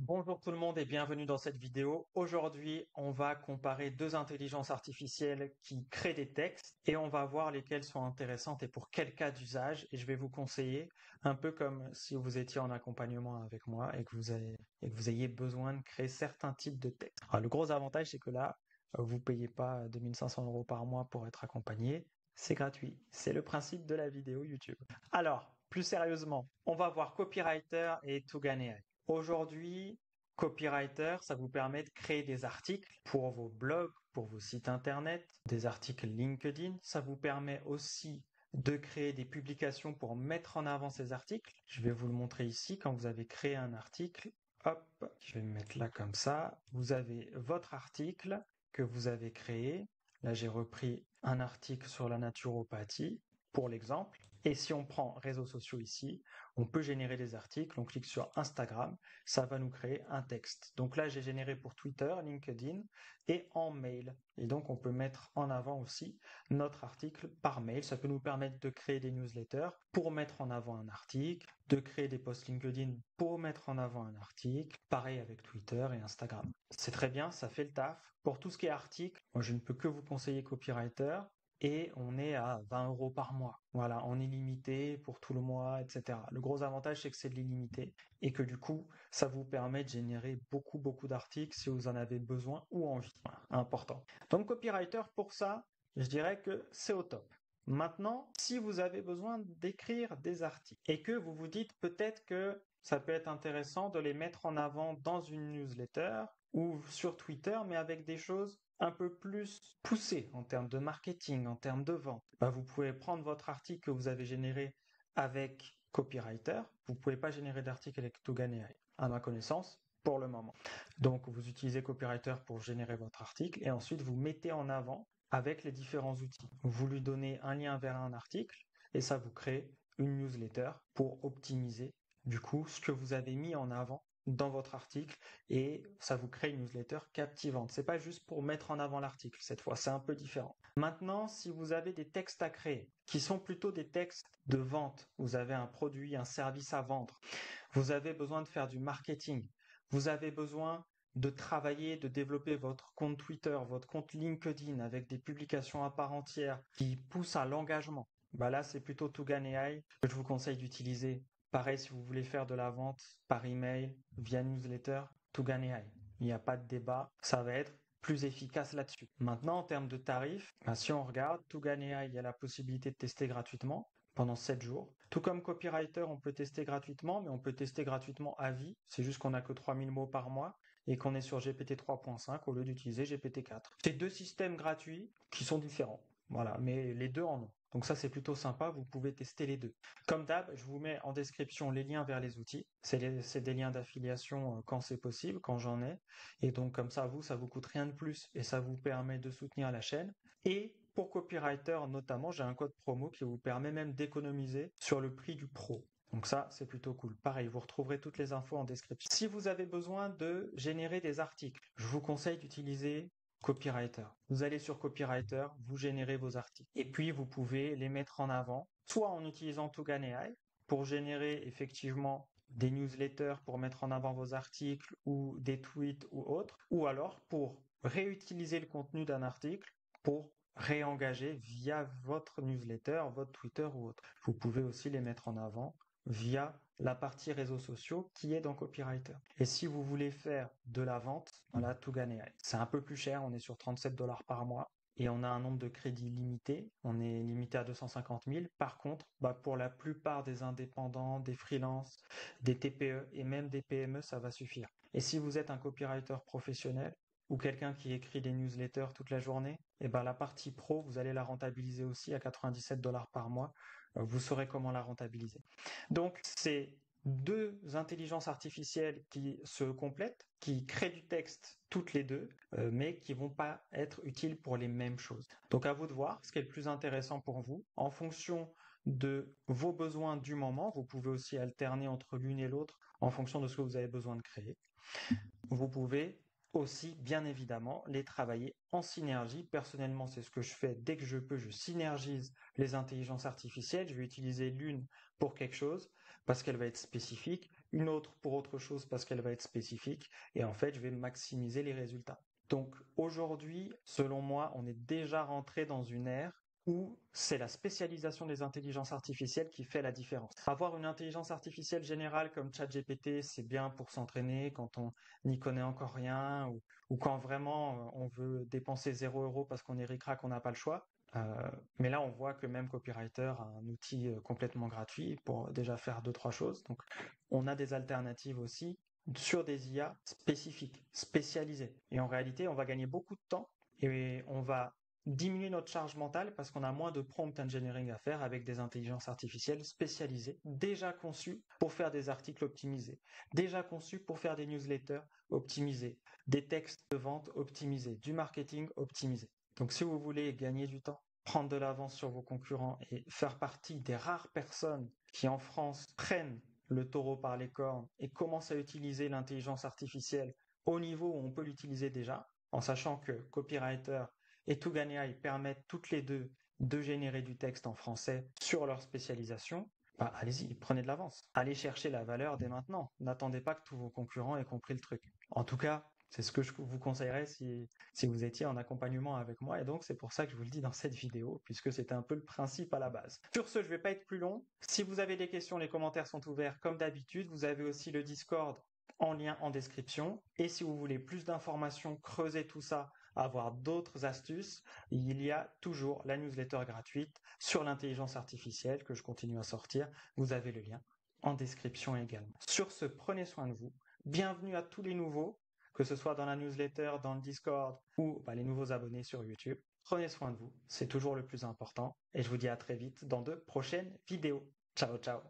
Bonjour tout le monde et bienvenue dans cette vidéo. Aujourd'hui, on va comparer deux intelligences artificielles qui créent des textes et on va voir lesquelles sont intéressantes et pour quel cas d'usage. Et je vais vous conseiller, un peu comme si vous étiez en accompagnement avec moi et que vous ayez besoin de créer certains types de textes. Alors, le gros avantage, c'est que là, vous payez pas 2500 euros par mois pour être accompagné. C'est gratuit. C'est le principe de la vidéo YouTube. Alors, plus sérieusement, on va voir Copywriter et Tugan AI. Aujourd'hui, Copywriter, ça vous permet de créer des articles pour vos blogs, pour vos sites internet, des articles LinkedIn. Ça vous permet aussi de créer des publications pour mettre en avant ces articles. Je vais vous le montrer ici quand vous avez créé un article. Hop, je vais me mettre là comme ça. Vous avez votre article que vous avez créé. Là, j'ai repris un article sur la naturopathie pour l'exemple. Et si on prend réseaux sociaux ici, on peut générer des articles. On clique sur Instagram, ça va nous créer un texte. Donc là, j'ai généré pour Twitter, LinkedIn et en mail. Et donc, on peut mettre en avant aussi notre article par mail. Ça peut nous permettre de créer des newsletters pour mettre en avant un article, de créer des posts LinkedIn pour mettre en avant un article. Pareil avec Twitter et Instagram. C'est très bien, ça fait le taf. Pour tout ce qui est article, moi, je ne peux que vous conseiller Copywriter et on est à 20 euros par mois. Voilà, en illimité pour tout le mois, etc. Le gros avantage, c'est que c'est de l'illimité et que du coup, ça vous permet de générer beaucoup d'articles si vous en avez besoin ou envie. Voilà, important. Donc, Copywriter, pour ça, je dirais que c'est au top. Maintenant, si vous avez besoin d'écrire des articles et que vous vous dites peut-être que ça peut être intéressant de les mettre en avant dans une newsletter ou sur Twitter, mais avec des choses un peu plus poussées en termes de marketing, en termes de vente. Vous pouvez prendre votre article que vous avez généré avec Copywriter. Vous ne pouvez pas générer d'article avec Tugan AI, à ma connaissance, pour le moment. Donc, vous utilisez Copywriter pour générer votre article et ensuite vous mettez en avant avec les différents outils. Vous lui donnez un lien vers un article et ça vous crée une newsletter pour optimiser du coup ce que vous avez mis en avant dans votre article et ça vous crée une newsletter captivante. C'est pas juste pour mettre en avant l'article cette fois, c'est un peu différent. Maintenant, si vous avez des textes à créer qui sont plutôt des textes de vente, vous avez un produit, un service à vendre, vous avez besoin de faire du marketing, vous avez besoin de travailler, de développer votre compte Twitter, votre compte LinkedIn avec des publications à part entière qui poussent à l'engagement. Là, c'est plutôt Tugan AI que je vous conseille d'utiliser. Pareil, si vous voulez faire de la vente par email, via newsletter, Tugan AI. Il n'y a pas de débat, ça va être plus efficace là-dessus. Maintenant, en termes de tarifs, si on regarde, Tugan AI, il y a la possibilité de tester gratuitement pendant 7 jours. Tout comme Copywriter, on peut tester gratuitement, mais on peut tester gratuitement à vie. C'est juste qu'on n'a que 3000 mots par mois et qu'on est sur GPT 3.5 au lieu d'utiliser GPT 4. C'est deux systèmes gratuits qui sont différents. Voilà, mais les deux en ont. Donc ça, c'est plutôt sympa, vous pouvez tester les deux. Comme d'hab, je vous mets en description les liens vers les outils. C'est des liens d'affiliation quand c'est possible, quand j'en ai. Et donc comme ça vous coûte rien de plus et ça vous permet de soutenir la chaîne. Et pour Copywriter notamment, j'ai un code promo qui vous permet même d'économiser sur le prix du pro. Donc ça, c'est plutôt cool. Pareil, vous retrouverez toutes les infos en description. Si vous avez besoin de générer des articles, je vous conseille d'utiliser Copywriter. Vous allez sur Copywriter, vous générez vos articles. Et puis, vous pouvez les mettre en avant, soit en utilisant Tugan AI pour générer effectivement des newsletters pour mettre en avant vos articles ou des tweets ou autres, ou alors pour réutiliser le contenu d'un article pour réengager via votre newsletter, votre Twitter ou autre. Vous pouvez aussi les mettre en avant via la partie réseaux sociaux qui est dans Copywriter. Et si vous voulez faire de la vente, voilà, Tugan AI. C'est un peu plus cher, on est sur 37 dollars par mois et on a un nombre de crédits limité. On est limité à 250 000. Par contre, pour la plupart des indépendants, des freelances, des TPE et même des PME, ça va suffire. Et si vous êtes un copywriter professionnel, ou quelqu'un qui écrit des newsletters toute la journée, et la partie pro, vous allez la rentabiliser aussi à 97 dollars par mois. Vous saurez comment la rentabiliser. Donc, c'est deux intelligences artificielles qui se complètent, qui créent du texte toutes les deux, mais qui vont pas être utiles pour les mêmes choses. Donc, à vous de voir ce qui est le plus intéressant pour vous. En fonction de vos besoins du moment, vous pouvez aussi alterner entre l'une et l'autre en fonction de ce que vous avez besoin de créer. Vous pouvez aussi, bien évidemment, les travailler en synergie. Personnellement, c'est ce que je fais dès que je peux. Je synergise les intelligences artificielles. Je vais utiliser l'une pour quelque chose, parce qu'elle va être spécifique, une autre pour autre chose parce qu'elle va être spécifique, et en fait, je vais maximiser les résultats. Donc aujourd'hui, selon moi, on est déjà rentré dans une ère où c'est la spécialisation des intelligences artificielles qui fait la différence. Avoir une intelligence artificielle générale comme ChatGPT, c'est bien pour s'entraîner quand on n'y connaît encore rien ou quand vraiment on veut dépenser 0 € parce qu'on est ric-rac, on n'a pas le choix. Mais là, on voit que même Copywriter a un outil complètement gratuit pour déjà faire deux, trois choses. Donc, on a des alternatives aussi sur des IA spécifiques, spécialisées. Et en réalité, on va gagner beaucoup de temps et on va diminuer notre charge mentale parce qu'on a moins de prompt engineering à faire avec des intelligences artificielles spécialisées, déjà conçues pour faire des articles optimisés, déjà conçues pour faire des newsletters optimisés, des textes de vente optimisés, du marketing optimisé. Donc si vous voulez gagner du temps, prendre de l'avance sur vos concurrents et faire partie des rares personnes qui en France prennent le taureau par les cornes et commencent à utiliser l'intelligence artificielle au niveau où on peut l'utiliser déjà, en sachant que Copywriter et Tougania permettent toutes les deux de générer du texte en français sur leur spécialisation, bah, allez-y, prenez de l'avance. Allez chercher la valeur dès maintenant. N'attendez pas que tous vos concurrents aient compris le truc. En tout cas, c'est ce que je vous conseillerais si vous étiez en accompagnement avec moi. Et donc, c'est pour ça que je vous le dis dans cette vidéo, puisque c'était un peu le principe à la base. Sur ce, je ne vais pas être plus long. Si vous avez des questions, les commentaires sont ouverts comme d'habitude. Vous avez aussi le Discord en lien en description. Et si vous voulez plus d'informations, creuser tout ça, avoir d'autres astuces, il y a toujours la newsletter gratuite sur l'intelligence artificielle que je continue à sortir. Vous avez le lien en description également. Sur ce, prenez soin de vous. Bienvenue à tous les nouveaux, que ce soit dans la newsletter, dans le Discord ou les nouveaux abonnés sur YouTube. Prenez soin de vous, c'est toujours le plus important. Et je vous dis à très vite dans de prochaines vidéos. Ciao, ciao.